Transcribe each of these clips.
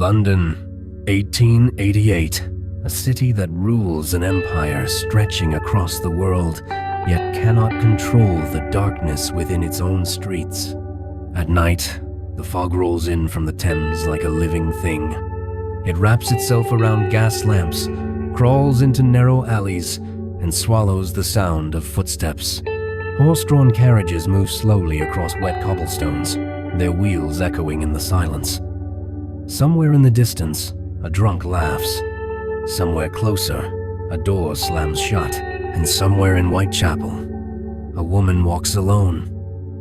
London, 1888, a city that rules an empire stretching across the world, yet cannot control the darkness within its own streets. At night, the fog rolls in from the Thames like a living thing. It wraps itself around gas lamps, crawls into narrow alleys, and swallows the sound of footsteps. Horse-drawn carriages move slowly across wet cobblestones, their wheels echoing in the silence. Somewhere in the distance, a drunk laughs. Somewhere closer, a door slams shut. And somewhere in Whitechapel, a woman walks alone.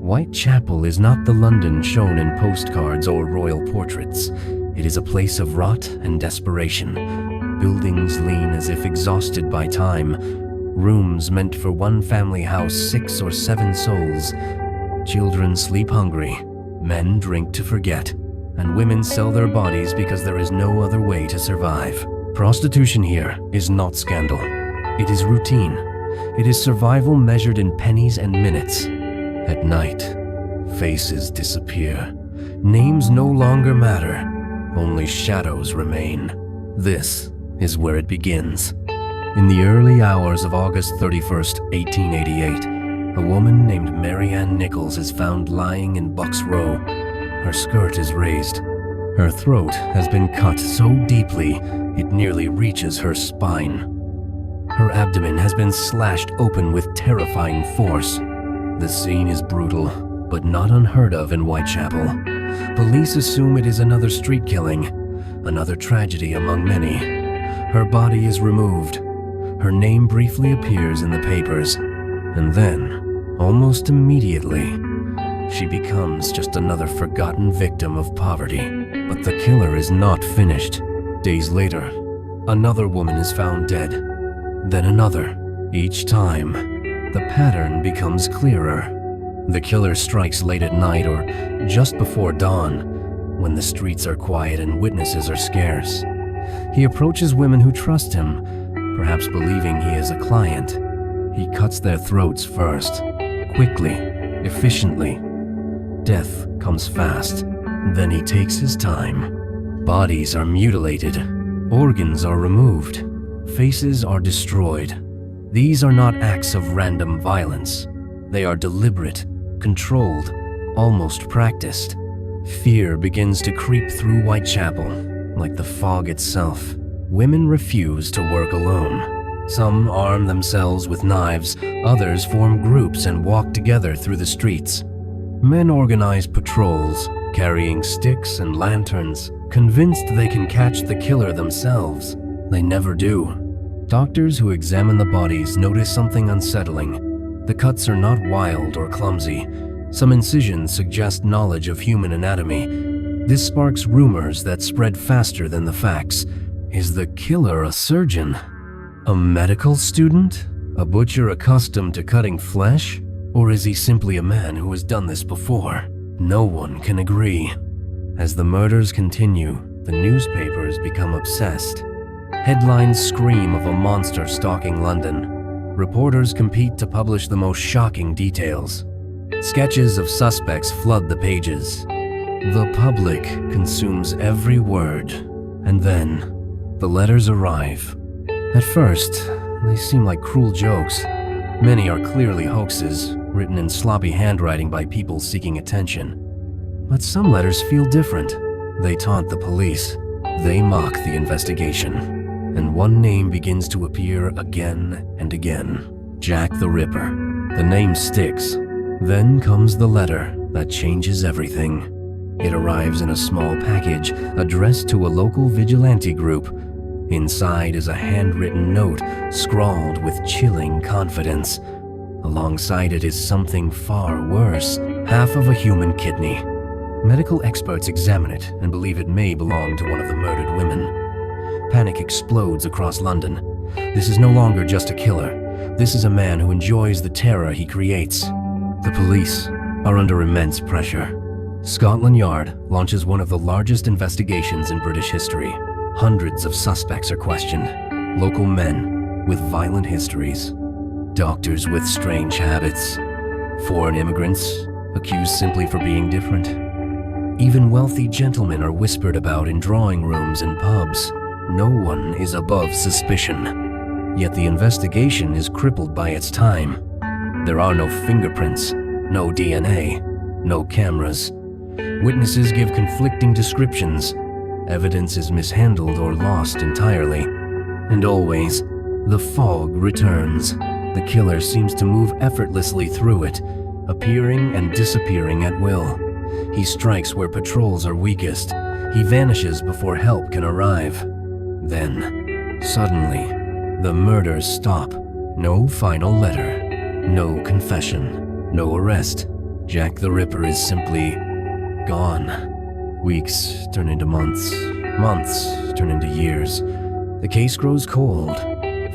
Whitechapel is not the London shown in postcards or royal portraits. It is a place of rot and desperation. Buildings lean as if exhausted by time. Rooms meant for one family house 6 or 7 souls. Children sleep hungry. Men drink to forget. And women sell their bodies because there is no other way to survive. Prostitution here is not scandal. It is routine. It is survival measured in pennies and minutes. At night, faces disappear. Names no longer matter. Only shadows remain. This is where it begins. In the early hours of August 31st, 1888, a woman named Mary Ann Nichols is found lying in Buck's Row. Her skirt is raised. Her throat has been cut so deeply it nearly reaches her spine. Her abdomen has been slashed open with terrifying force. The scene is brutal, but not unheard of in Whitechapel. Police assume it is another street killing, another tragedy among many. Her body is removed. Her name briefly appears in the papers, and then, almost immediately, she becomes just another forgotten victim of poverty. But the killer is not finished. Days later, another woman is found dead. Then another. Each time, the pattern becomes clearer. The killer strikes late at night or just before dawn, when the streets are quiet and witnesses are scarce. He approaches women who trust him, perhaps believing he is a client. He cuts their throats first, quickly, efficiently. Death comes fast. Then he takes his time. Bodies are mutilated. Organs are removed. Faces are destroyed. These are not acts of random violence. They are deliberate, controlled, almost practiced. Fear begins to creep through Whitechapel, like the fog itself. Women refuse to work alone. Some arm themselves with knives, others form groups and walk together through the streets. Men organize patrols, carrying sticks and lanterns, convinced they can catch the killer themselves. They never do. Doctors who examine the bodies notice something unsettling. The cuts are not wild or clumsy. Some incisions suggest knowledge of human anatomy. This sparks rumors that spread faster than the facts. Is the killer a surgeon? A medical student? A butcher accustomed to cutting flesh? Or is he simply a man who has done this before? No one can agree. As the murders continue, the newspapers become obsessed. Headlines scream of a monster stalking London. Reporters compete to publish the most shocking details. Sketches of suspects flood the pages. The public consumes every word. And then, the letters arrive. At first, they seem like cruel jokes. Many are clearly hoaxes, written in sloppy handwriting by people seeking attention. But some letters feel different. They taunt the police. They mock the investigation. And one name begins to appear again and again. Jack the Ripper. The name sticks. Then comes the letter that changes everything. It arrives in a small package addressed to a local vigilante group. Inside is a handwritten note scrawled with chilling confidence. Alongside it is something far worse, half of a human kidney. Medical experts examine it and believe it may belong to one of the murdered women. Panic explodes across London. This is no longer just a killer. This is a man who enjoys the terror he creates. The police are under immense pressure. Scotland Yard launches one of the largest investigations in British history. Hundreds of suspects are questioned. Local men with violent histories. Doctors with strange habits. Foreign immigrants accused simply for being different. Even wealthy gentlemen are whispered about in drawing rooms and pubs. No one is above suspicion. Yet the investigation is crippled by its time. There are no fingerprints, no DNA, no cameras. Witnesses give conflicting descriptions. Evidence is mishandled or lost entirely. And always, the fog returns. The killer seems to move effortlessly through it, appearing and disappearing at will. He strikes where patrols are weakest. He vanishes before help can arrive. Then, suddenly, the murders stop. No final letter, no confession, no arrest. Jack the Ripper is simply gone. Weeks turn into months, months turn into years. The case grows cold,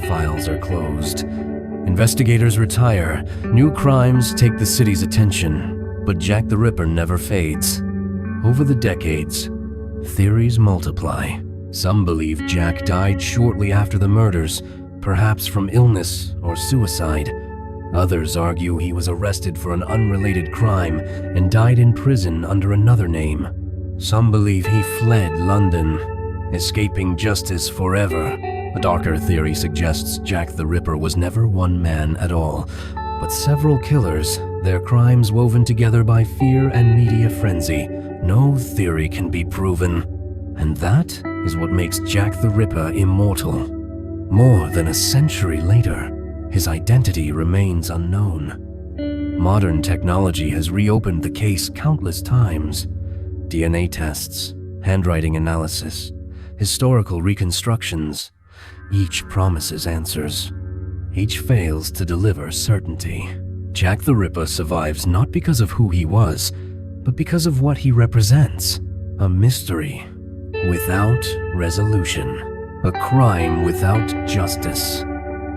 files are closed. Investigators retire, new crimes take the city's attention, but Jack the Ripper never fades. Over the decades, theories multiply. Some believe Jack died shortly after the murders, perhaps from illness or suicide. Others argue he was arrested for an unrelated crime and died in prison under another name. Some believe he fled London, escaping justice forever. A darker theory suggests Jack the Ripper was never one man at all, but several killers, their crimes woven together by fear and media frenzy. No theory can be proven. And that is what makes Jack the Ripper immortal. More than a century later, his identity remains unknown. Modern technology has reopened the case countless times. DNA tests, handwriting analysis, historical reconstructions. Each promises answers. Each fails to deliver certainty. Jack the Ripper survives not because of who he was, but because of what he represents. A mystery without resolution. A crime without justice.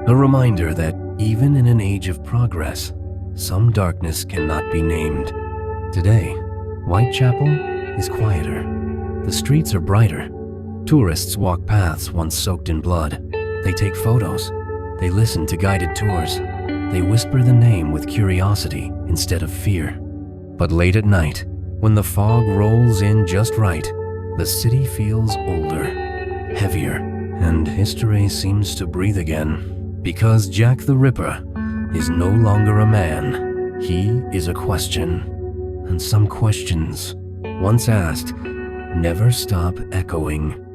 A reminder that even in an age of progress, some darkness cannot be named. Today, Whitechapel is quieter. The streets are brighter. Tourists walk paths once soaked in blood. They take photos. They listen to guided tours. They whisper the name with curiosity instead of fear. But late at night, when the fog rolls in just right, the city feels older, heavier, and history seems to breathe again. Because Jack the Ripper is no longer a man, he is a question. And some questions, once asked, never stop echoing.